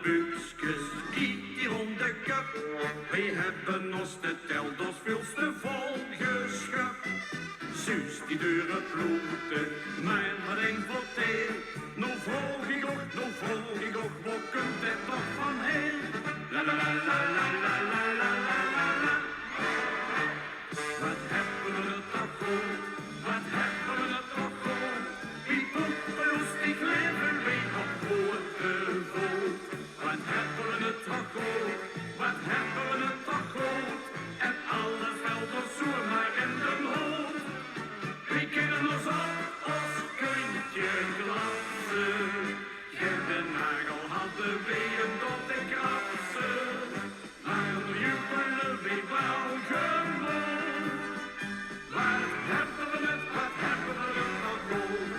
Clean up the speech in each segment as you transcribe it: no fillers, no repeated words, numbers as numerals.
buksjes, die rond de kap. Wij hebben ons de telders veel te vol geschapt. Suus die deuren ploeten, maar wat een voor thee. Nou vroeg ik ook, wat kunt het toch van heen? La la la la la la la la la la la. Wat hebben we het toch goed, wat hebben we het toch goed. Die poepeloes die kleven weer op grote voet. Wat hebben we het toch goed, wat hebben we het toch goed. En alle velden zoer maar in de hoofd. We kennen ons op, ons kuntje glassen. De nagel hadden we een tot de krassen. Maar nu jubelen we wel gewoon. Wat hebben we het nog goed.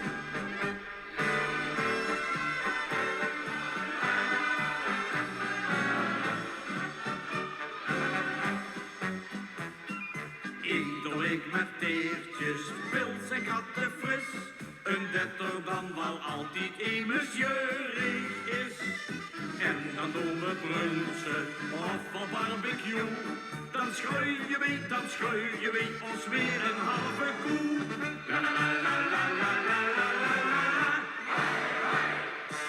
Ieder week met teertjes, pils en katten fris. Een detter dan wel altijd emesjeurig is. En dan doen we brunchen of een barbecue. Dan schuif je weet ons weer een halve koe. La la la la la la la la la la.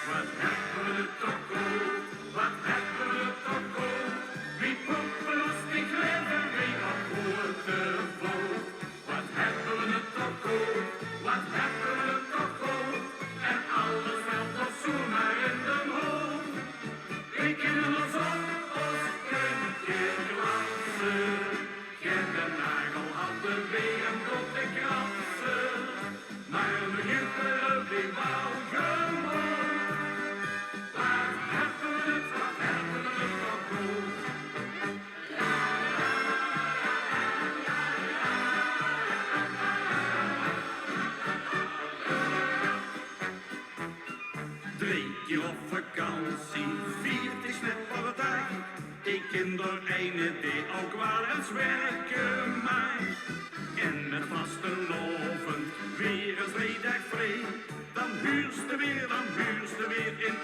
Wat hebben we het toch goed, wat hebben we het toch goed. Wie poepeloes die kleven weer op grote voet. Wat hebben we het toch goed, wat hebben we het toch goed. En alles veld nog zo maar in de hoofd. We kennen ons op, ons kuntje glassen. Geen de nagel hadden we een tot de krassen. Maar nu jubelen we wel gewoon. Wat hebben we het toch goed. Drie keer op vakantie, viert is net voor het dag. Die kindereine die ook wel eens werken maar. En met vaste loven, weer eens weedag vrij. Dan huurste weer in